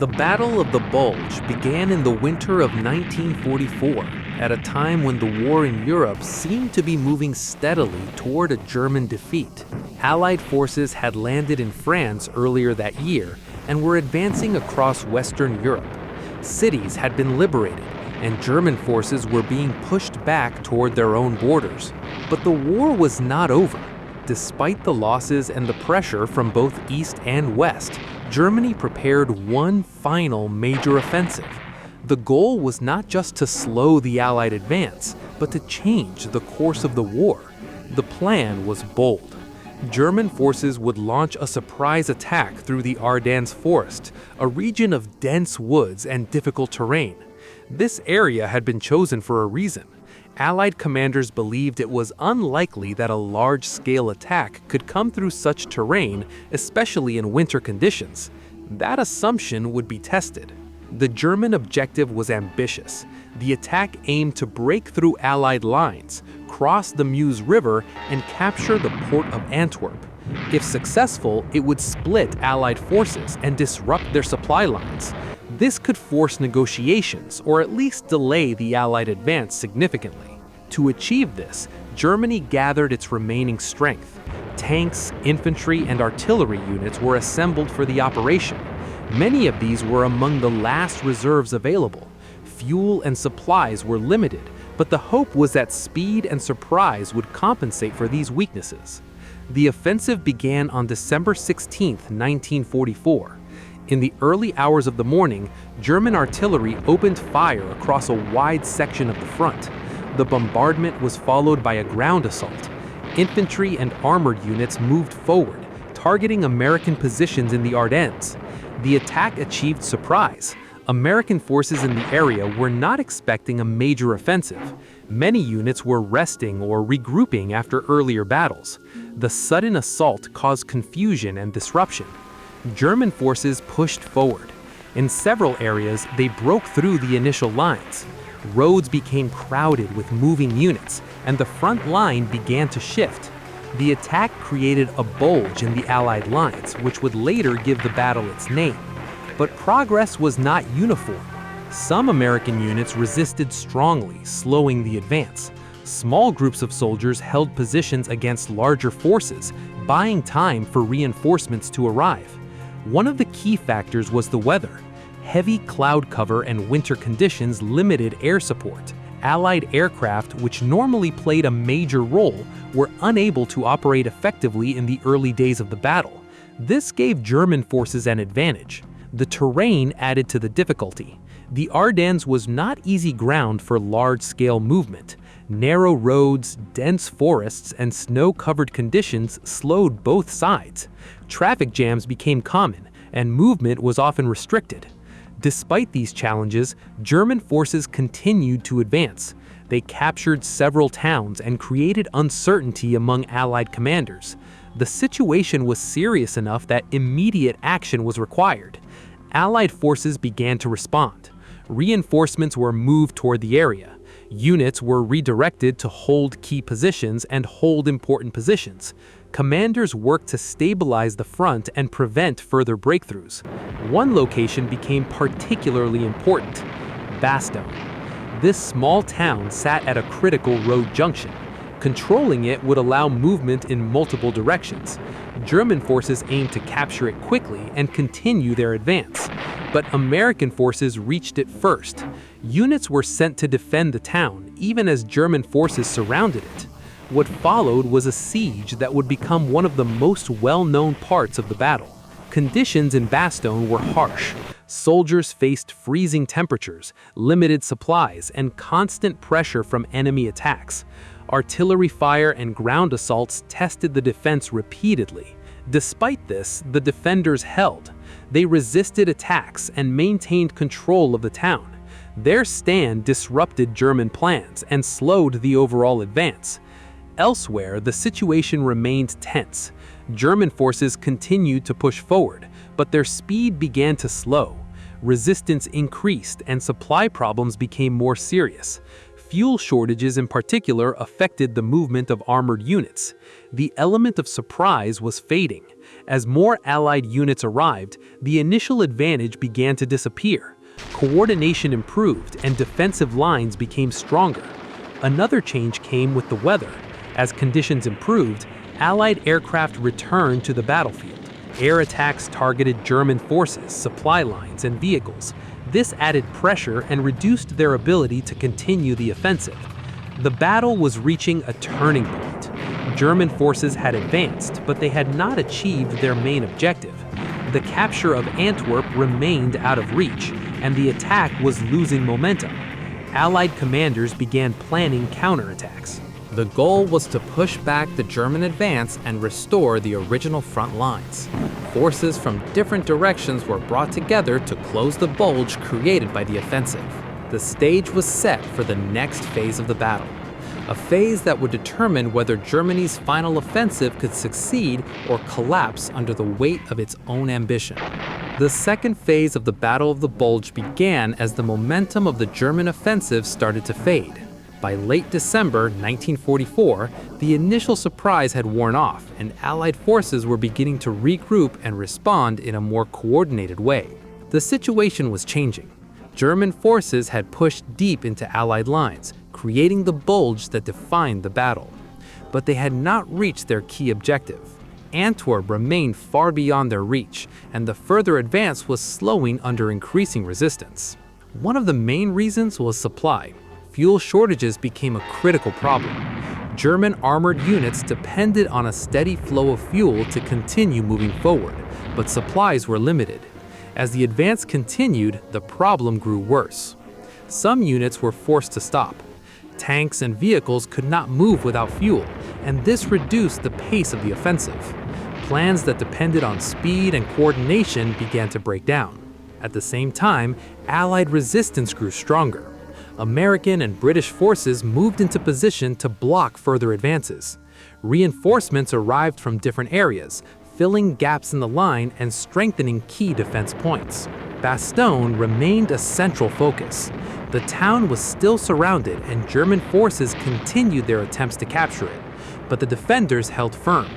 The Battle of the Bulge began in the winter of 1944, at a time when the war in Europe seemed to be moving steadily toward a German defeat. Allied forces had landed in France earlier that year and were advancing across Western Europe. Cities had been liberated, and German forces were being pushed back toward their own borders. But the war was not over. Despite the losses and the pressure from both East and West, Germany prepared one final major offensive. The goal was not just to slow the Allied advance, but to change the course of the war. The plan was bold. German forces would launch a surprise attack through the Ardennes Forest, a region of dense woods and difficult terrain. This area had been chosen for a reason. Allied commanders believed it was unlikely that a large-scale attack could come through such terrain, especially in winter conditions. That assumption would be tested. The German objective was ambitious. The attack aimed to break through Allied lines, cross the Meuse River, and capture the port of Antwerp. If successful, it would split Allied forces and disrupt their supply lines. This could force negotiations, or at least delay the Allied advance significantly. To achieve this, Germany gathered its remaining strength. Tanks, infantry, and artillery units were assembled for the operation. Many of these were among the last reserves available. Fuel and supplies were limited, but the hope was that speed and surprise would compensate for these weaknesses. The offensive began on December 16, 1944. In the early hours of the morning, German artillery opened fire across a wide section of the front. The bombardment was followed by a ground assault. Infantry and armored units moved forward, targeting American positions in the Ardennes. The attack achieved surprise. American forces in the area were not expecting a major offensive. Many units were resting or regrouping after earlier battles. The sudden assault caused confusion and disruption. German forces pushed forward. In several areas, they broke through the initial lines. Roads became crowded with moving units, and the front line began to shift. The attack created a bulge in the Allied lines, which would later give the battle its name. But progress was not uniform. Some American units resisted strongly, slowing the advance. Small groups of soldiers held positions against larger forces, buying time for reinforcements to arrive. One of the key factors was the weather. Heavy cloud cover and winter conditions limited air support. Allied aircraft, which normally played a major role, were unable to operate effectively in the early days of the battle. This gave German forces an advantage. The terrain added to the difficulty. The Ardennes was not easy ground for large-scale movement. Narrow roads, dense forests, and snow-covered conditions slowed both sides. Traffic jams became common, and movement was often restricted. Despite these challenges, German forces continued to advance. They captured several towns and created uncertainty among Allied commanders. The situation was serious enough that immediate action was required. Allied forces began to respond. Reinforcements were moved toward the area. Units were redirected to hold key positions and hold important positions. Commanders worked to stabilize the front and prevent further breakthroughs. One location became particularly important: Bastogne. This small town sat at a critical road junction. Controlling it would allow movement in multiple directions. German forces aimed to capture it quickly and continue their advance. But American forces reached it first. Units were sent to defend the town, even as German forces surrounded it. What followed was a siege that would become one of the most well-known parts of the battle. Conditions in Bastogne were harsh. Soldiers faced freezing temperatures, limited supplies, and constant pressure from enemy attacks. Artillery fire and ground assaults tested the defense repeatedly. Despite this, the defenders held. They resisted attacks and maintained control of the town. Their stand disrupted German plans and slowed the overall advance. Elsewhere, the situation remained tense. German forces continued to push forward, but their speed began to slow. Resistance increased and supply problems became more serious. Fuel shortages in particular affected the movement of armored units. The element of surprise was fading. As more Allied units arrived, the initial advantage began to disappear. Coordination improved and defensive lines became stronger. Another change came with the weather. As conditions improved, Allied aircraft returned to the battlefield. Air attacks targeted German forces, supply lines, and vehicles. This added pressure and reduced their ability to continue the offensive. The battle was reaching a turning point. German forces had advanced, but they had not achieved their main objective. The capture of Antwerp remained out of reach, and the attack was losing momentum. Allied commanders began planning counterattacks. The goal was to push back the German advance and restore the original front lines. Forces from different directions were brought together to close the bulge created by the offensive. The stage was set for the next phase of the battle, a phase that would determine whether Germany's final offensive could succeed or collapse under the weight of its own ambition. The second phase of the Battle of the Bulge began as the momentum of the German offensive started to fade. By late December 1944, the initial surprise had worn off, and Allied forces were beginning to regroup and respond in a more coordinated way. The situation was changing. German forces had pushed deep into Allied lines, creating the bulge that defined the battle. But they had not reached their key objective. Antwerp remained far beyond their reach, and the further advance was slowing under increasing resistance. One of the main reasons was supply. Fuel shortages became a critical problem. German armored units depended on a steady flow of fuel to continue moving forward, but supplies were limited. As the advance continued, the problem grew worse. Some units were forced to stop. Tanks and vehicles could not move without fuel, and this reduced the pace of the offensive. Plans that depended on speed and coordination began to break down. At the same time, Allied resistance grew stronger. American and British forces moved into position to block further advances. Reinforcements arrived from different areas, filling gaps in the line and strengthening key defense points. Bastogne remained a central focus. The town was still surrounded and German forces continued their attempts to capture it, but the defenders held firm.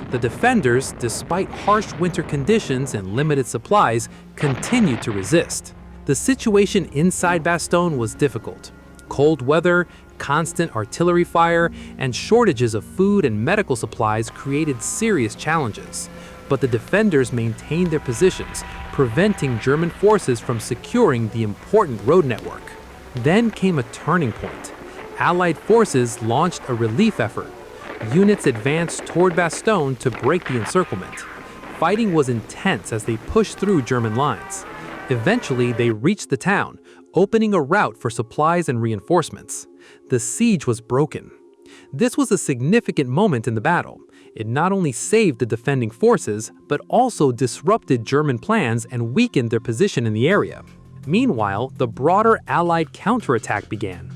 The defenders, despite harsh winter conditions and limited supplies, continued to resist. The situation inside Bastogne was difficult. Cold weather, constant artillery fire, and shortages of food and medical supplies created serious challenges. But the defenders maintained their positions, preventing German forces from securing the important road network. Then came a turning point. Allied forces launched a relief effort. Units advanced toward Bastogne to break the encirclement. Fighting was intense as they pushed through German lines. Eventually, they reached the town, opening a route for supplies and reinforcements. The siege was broken. This was a significant moment in the battle. It not only saved the defending forces, but also disrupted German plans and weakened their position in the area. Meanwhile, the broader Allied counterattack began.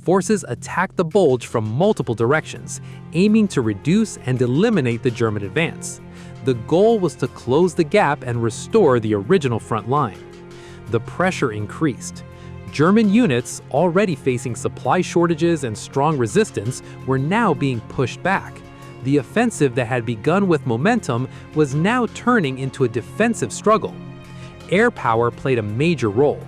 Forces attacked the bulge from multiple directions, aiming to reduce and eliminate the German advance. The goal was to close the gap and restore the original front line. The pressure increased. German units, already facing supply shortages and strong resistance, were now being pushed back. The offensive that had begun with momentum was now turning into a defensive struggle. Air power played a major role.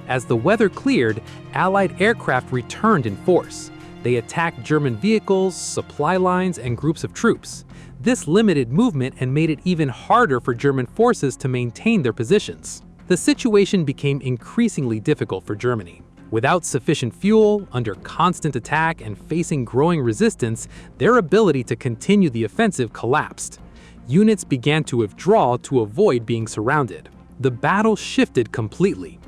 As the weather cleared, Allied aircraft returned in force. They attacked German vehicles, supply lines, and groups of troops. This limited movement and made it even harder for German forces to maintain their positions. The situation became increasingly difficult for Germany. Without sufficient fuel, under constant attack, and facing growing resistance, their ability to continue the offensive collapsed. Units began to withdraw to avoid being surrounded. The battle shifted completely.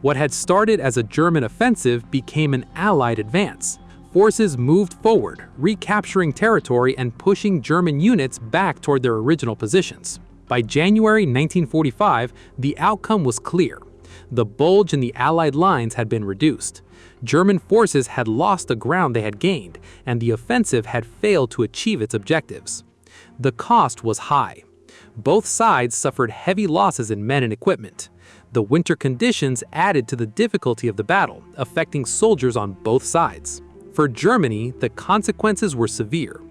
What had started as a German offensive became an Allied advance. Forces moved forward, recapturing territory and pushing German units back toward their original positions. By January 1945, the outcome was clear. The bulge in the Allied lines had been reduced. German forces had lost the ground they had gained, and the offensive had failed to achieve its objectives. The cost was high. Both sides suffered heavy losses in men and equipment. The winter conditions added to the difficulty of the battle, affecting soldiers on both sides. For Germany, the consequences were severe.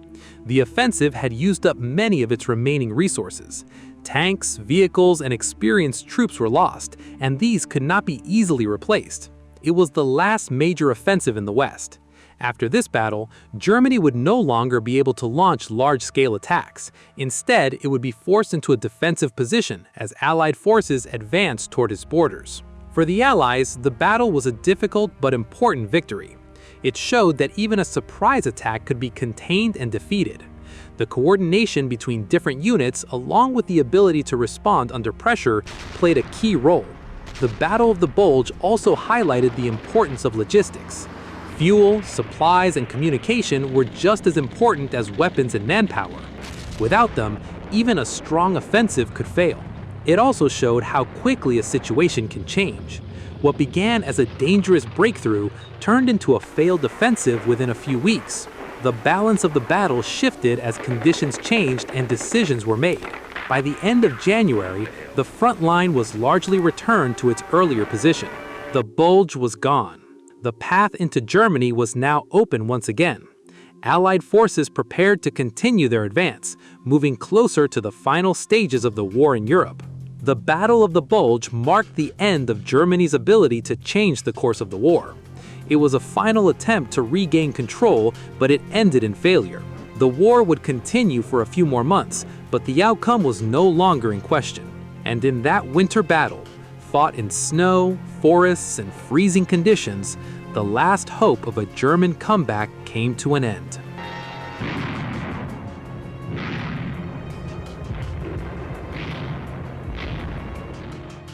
The offensive had used up many of its remaining resources. Tanks, vehicles, and experienced troops were lost, and these could not be easily replaced. It was the last major offensive in the West. After this battle, Germany would no longer be able to launch large-scale attacks. Instead, it would be forced into a defensive position as Allied forces advanced toward its borders. For the Allies, the battle was a difficult but important victory. It showed that even a surprise attack could be contained and defeated. The coordination between different units, along with the ability to respond under pressure, played a key role. The Battle of the Bulge also highlighted the importance of logistics. Fuel, supplies, and communication were just as important as weapons and manpower. Without them, even a strong offensive could fail. It also showed how quickly a situation can change. What began as a dangerous breakthrough turned into a failed offensive within a few weeks. The balance of the battle shifted as conditions changed and decisions were made. By the end of January, the front line was largely returned to its earlier position. The Bulge was gone. The path into Germany was now open once again. Allied forces prepared to continue their advance, moving closer to the final stages of the war in Europe. The Battle of the Bulge marked the end of Germany's ability to change the course of the war. It was a final attempt to regain control, but it ended in failure. The war would continue for a few more months, but the outcome was no longer in question. And in that winter battle, fought in snow, forests, and freezing conditions, the last hope of a German comeback came to an end.